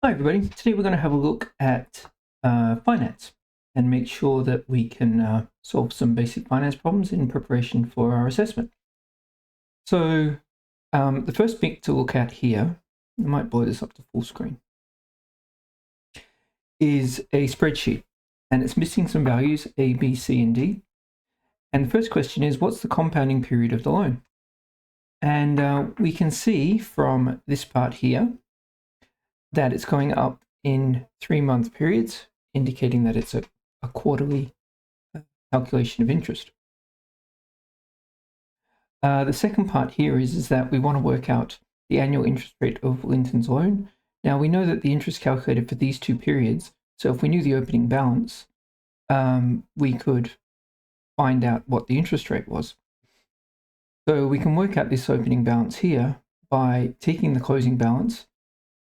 Hi everybody, today we're going to have a look at finance and make sure that we can solve some basic finance problems in preparation for our assessment. So the first bit to look at here, I might blow this up to full screen, is a spreadsheet, and it's missing some values A, B, C, and D. And the first question is, what's the compounding period of the loan? And we can see from this part here that it's going up in 3-month periods, indicating that it's a quarterly calculation of interest. The second part here is that we want to work out the annual interest rate of Linton's loan. Now we know that the interest calculated for these two periods, so if we knew the opening balance, we could find out what the interest rate was. So we can work out this opening balance here by taking the closing balance,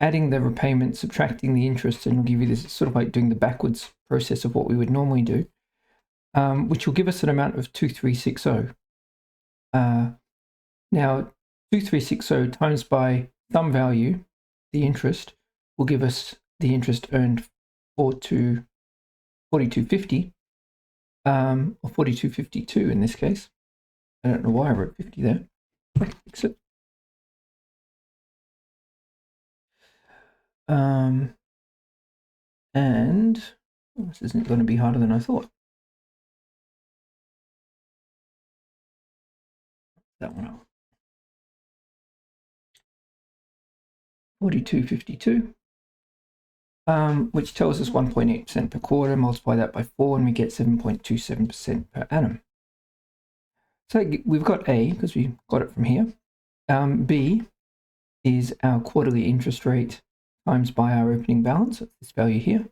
adding the repayment, subtracting the interest, and it'll give you this sort of like doing the backwards process of what we would normally do, which will give us an amount of 2360. Now, 2360 times by some value, the interest, will give us the interest earned for 4250, or 4252 in this case. I don't know why I wrote 50 there. Fix it. And this isn't going to be harder than I thought. That one out. 4252, which tells us 1.8% per quarter. Multiply that by 4 and we get 7.27% per annum. So we've got A because we got it from here. B is our quarterly interest rate times by our opening balance, this value here,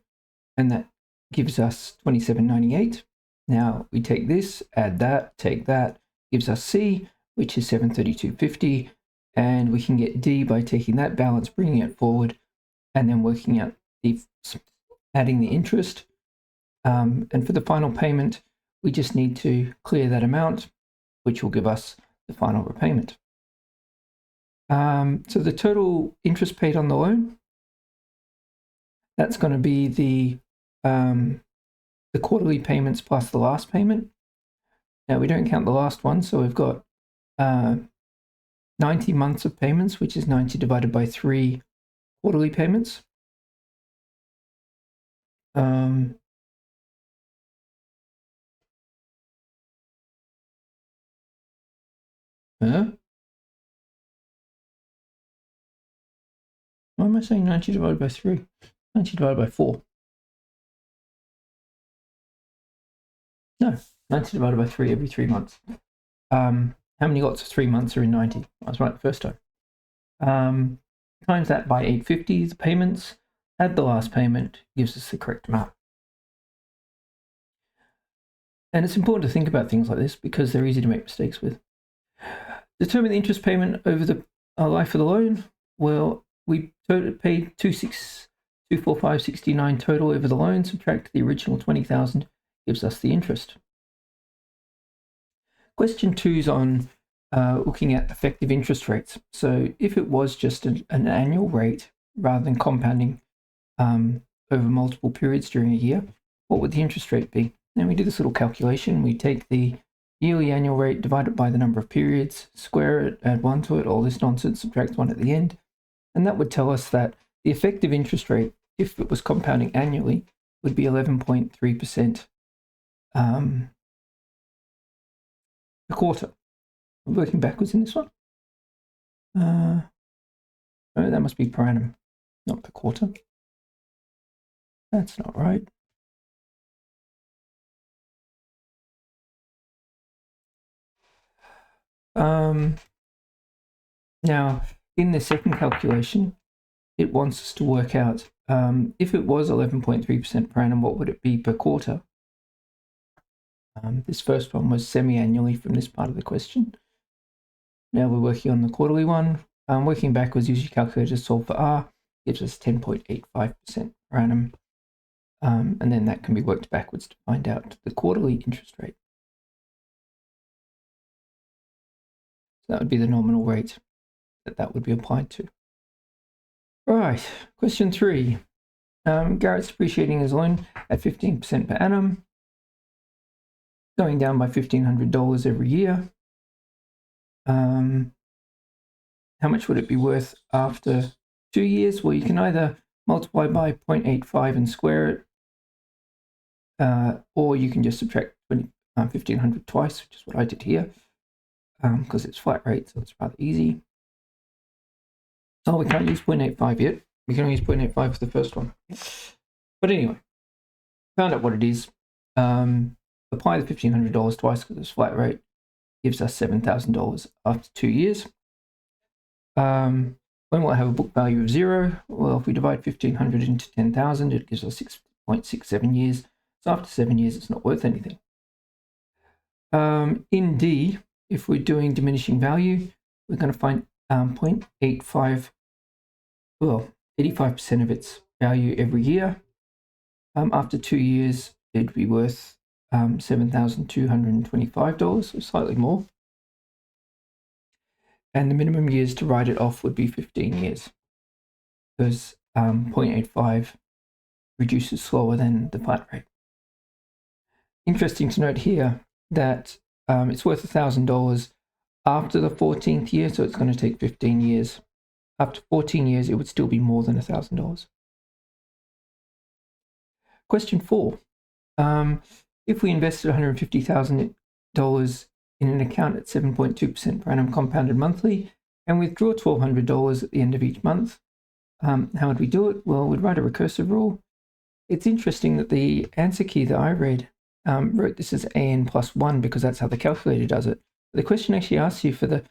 and that gives us 27.98. Now we take this, add that, take that, gives us C, which is 732.50, and we can get D by taking that balance, bringing it forward, and then working out adding the interest. And for the final payment, we just need to clear that amount, which will give us the final repayment. So the total interest paid on the loan, that's going to be the quarterly payments plus the last payment. Now we don't count the last one, so we've got 90 months of payments, which is 90 divided by 3 quarterly payments. Huh? Why am I saying 90 divided by 3? 90 divided by 4. No, 90 divided by 3 every 3 months. How many lots of 3 months are in 90? I was right the first time. Times that by 850, the payments, add the last payment, gives us the correct amount. And it's important to think about things like this because they're easy to make mistakes with. Determine the interest payment over the life of the loan. Well, we paid 245.69 total over the loan. Subtract the original 20,000, gives us the interest. Question 2 is on looking at effective interest rates. So if it was just an annual rate rather than compounding over multiple periods during a year, what would the interest rate be? And we do this little calculation. We take the yearly annual rate, divide it by the number of periods, square it, add 1 to it, all this nonsense, subtract 1 at the end. And that would tell us that the effective interest rate, if it was compounding annually, would be 11.3% a quarter. I'm working backwards in this one. Oh, that must be per annum, not per quarter. That's not right. Now, in the second calculation, it wants us to work out if it was 11.3% per annum, what would it be per quarter? This first one was semi-annually from this part of the question. Now we're working on the quarterly one. Working backwards, use your calculator to solve for R, gives us 10.85% per annum. And then that can be worked backwards to find out the quarterly interest rate. So that would be the nominal rate that would be applied to. All right, question 3. Garrett's depreciating his loan at 15% per annum, going down by $1,500 every year. How much would it be worth after 2 years? Well, you can either multiply by 0.85 and square it, or you can just subtract 1,500 twice, which is what I did here, because it's flat rate, so it's rather easy. Oh, we can't use 0.85 yet. We can only use 0.85 for the first one. But anyway, found out what it is. Apply the $1,500 twice because it's flat rate. Gives us $7,000 after 2 years. When will it have a book value of 0? Well, if we divide 1,500 into 10,000, it gives us 6.67 years. So after 7 years, it's not worth anything. In D, if we're doing diminishing value, we're going to find 0.85, well, 85% of its value every year. After 2 years, it'd be worth $7,225, so slightly more. And the minimum years to write it off would be 15 years, because 0.85 reduces slower than the flat rate. Interesting to note here that it's worth $1,000 after the 14th year, so it's going to take 15 years. After 14 years, it would still be more than $1,000. Question 4. If we invested $150,000 in an account at 7.2% per annum compounded monthly and withdraw $1,200 at the end of each month, how would we do it? Well, we'd write a recursive rule. It's interesting that the answer key that I read wrote this as AN plus 1 because that's how the calculator does it. The question actually asks you for the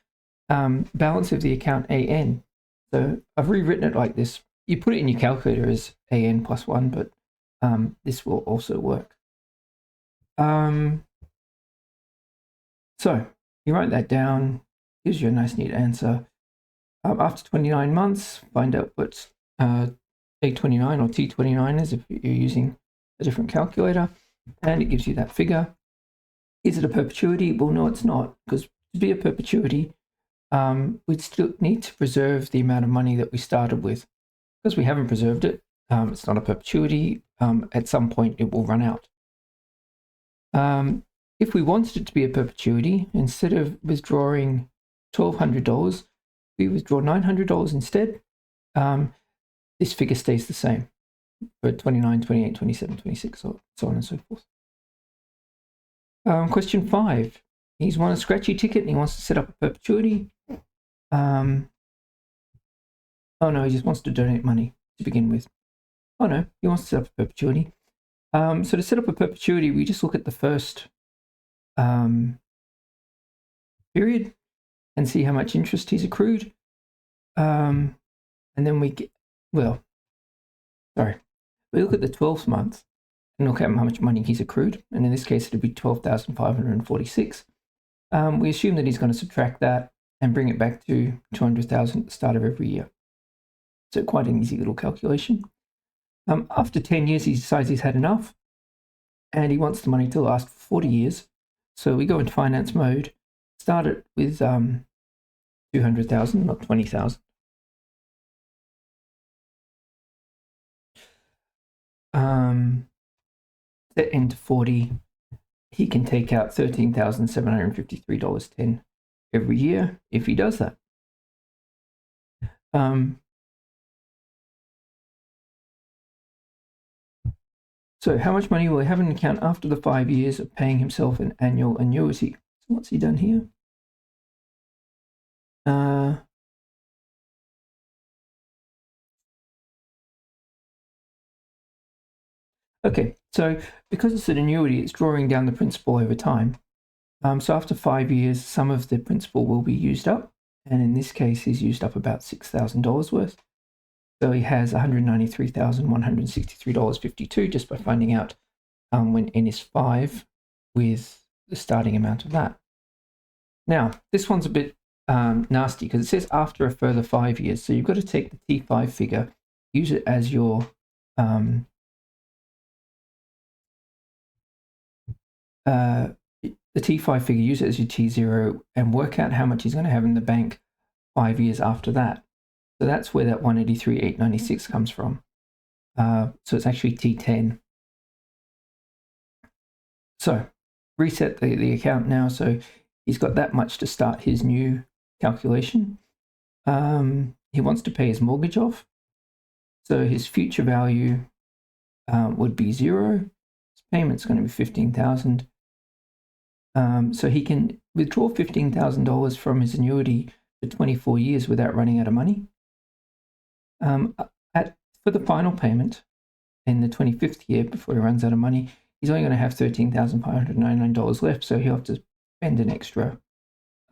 balance of the account AN. So I've rewritten it like this. You put it in your calculator as AN plus 1, but this will also work. So you write that down, gives you a nice neat answer. After 29 months, find out what A29 or T29 is if you're using a different calculator, and it gives you that figure. Is it a perpetuity? Well, no, it's not, because to be a perpetuity, we'd still need to preserve the amount of money that we started with. Because we haven't preserved it, it's not a perpetuity. At some point, it will run out. If we wanted it to be a perpetuity, instead of withdrawing $1,200, we withdraw $900 instead. This figure stays the same for 29, 28, 27, 26, so on and so forth. Question 5. He's won a scratchy ticket and he wants to set up a perpetuity. Oh no, he just wants to donate money to begin with. Oh no, he wants to set up a perpetuity. So to set up a perpetuity, we just look at the first period and see how much interest he's accrued. And then we get, we look at the 12th month and look at how much money he's accrued. And in this case, it would be $12,546. We assume that he's going to subtract that and bring it back to $200,000 at the start of every year. So quite an easy little calculation. After 10 years, he decides he's had enough and he wants the money to last for 40 years. So we go into finance mode, start it with 200,000, not 20,000. Set into 40. He can take out $13,753.10 every year if he does that. So how much money will he have in an account after the 5 years of paying himself an annual annuity? So what's he done here? Okay, so because it's an annuity, it's drawing down the principal over time. So after 5 years, some of the principal will be used up. And in this case, he's used up about $6,000 worth. So he has $193,163.52 just by finding out when n is 5 with the starting amount of that. Now, this one's a bit nasty because it says after a further 5 years. So you've got to take the T5 figure, use it as your the T5 figure, use it as your T0 and work out how much he's going to have in the bank 5 years after that. So that's where that 183,896 comes from. So it's actually T10. So reset the account now. So he's got that much to start his new calculation. He wants to pay his mortgage off. So his future value would be 0. His payment's going to be 15,000. So he can withdraw $15,000 from his annuity for 24 years without running out of money. For the final payment in the 25th year before he runs out of money, he's only going to have $13,599 left, so he'll have to spend an extra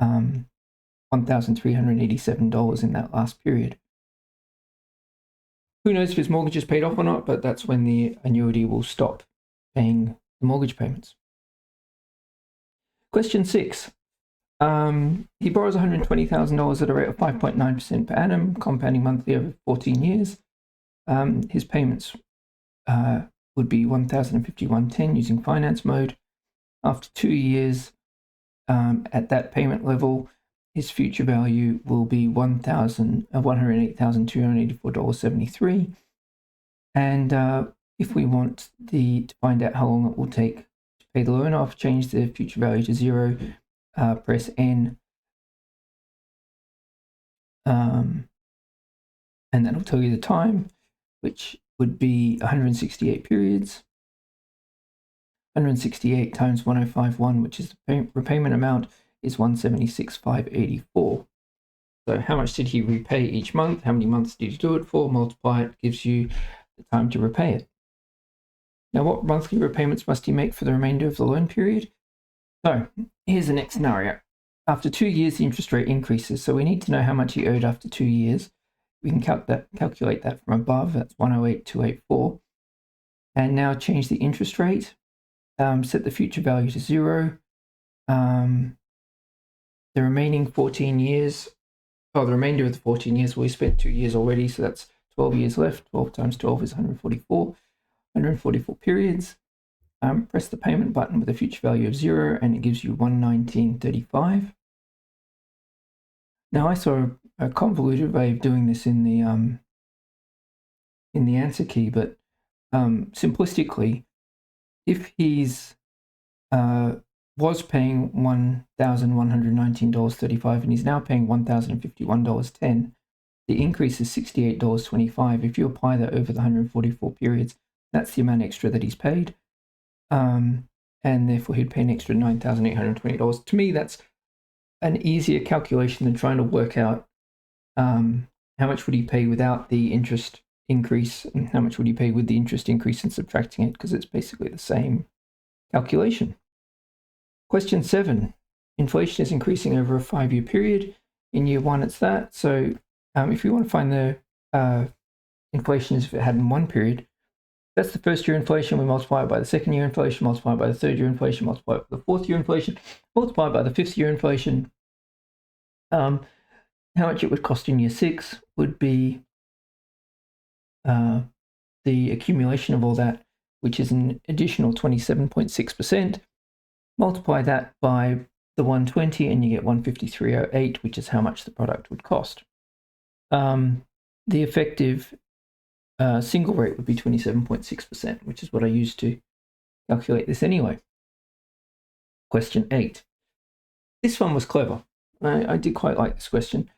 $1,387 in that last period. Who knows if his mortgage is paid off or not, but that's when the annuity will stop paying the mortgage payments. Question 6. He borrows $120,000 at a rate of 5.9% per annum, compounding monthly over 14 years. His payments would be $1,051.10 using finance mode. After 2 years, at that payment level, his future value will be $108,284.73. And if we want to find out how long it will take to pay the loan off, change the future value to 0. Press N, and that'll tell you the time, which would be 168 periods. 168 times 1051, which is the repayment amount, is 176,584. So how much did he repay each month? How many months did he do it for? Multiply it, gives you the time to repay it. Now, what monthly repayments must he make for the remainder of the loan period? So here's the next scenario. After 2 years, the interest rate increases. So we need to know how much he owed after 2 years. We can calculate that from above. That's 108,284. And now change the interest rate. Set the future value to 0. The remaining 14 years, the remainder of the 14 years, we spent 2 years already. So that's 12 years left. 12 times 12 is 144. 144 periods. Press the payment button with a future value of 0, and it gives you 119.35. Now I saw a convoluted way of doing this in the answer key, but simplistically, if he's was paying $1,119.35 and he's now paying $1,051.10, the increase is $68.25. If you apply that over the 144 periods, that's the amount extra that he's paid. And therefore he'd pay an extra $9,820. To me, that's an easier calculation than trying to work out how much would he pay without the interest increase and how much would he pay with the interest increase and subtracting it, because it's basically the same calculation. Question 7. Inflation is increasing over a 5-year period. In year 1, it's that. So if you want to find the inflation as if it had in one period, that's the first year inflation. We multiply it by the second year inflation, multiply it by the third year inflation, multiply it by the fourth year inflation, multiply it by the fifth year inflation. How much it would cost in year 6 would be the accumulation of all that, which is an additional 27.6%. Multiply that by the 120 and you get 153.08, which is how much the product would cost. The effective single rate would be 27.6%, which is what I used to calculate this anyway. Question 8. This one was clever. I did quite like this question.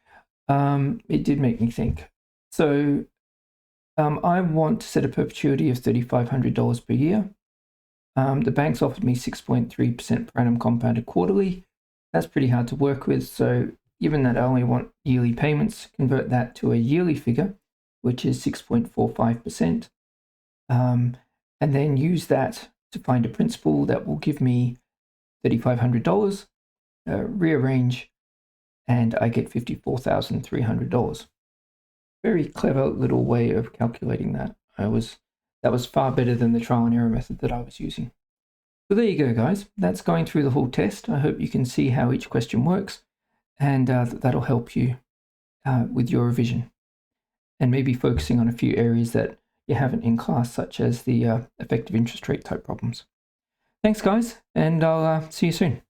It did make me think. So I want to set a perpetuity of $3,500 per year. The bank's offered me 6.3% per annum compounded quarterly. That's pretty hard to work with. So given that I only want yearly payments, convert that to a yearly figure, which is 6.45%. And then use that to find a principal that will give me $3,500, rearrange, and I get $54,300. Very clever little way of calculating that. That was far better than the trial and error method that I was using. So there you go, guys. That's going through the whole test. I hope you can see how each question works, and that'll help you with your revision, and maybe focusing on a few areas that you haven't in class, such as the effective interest rate type problems. Thanks, guys, and I'll see you soon.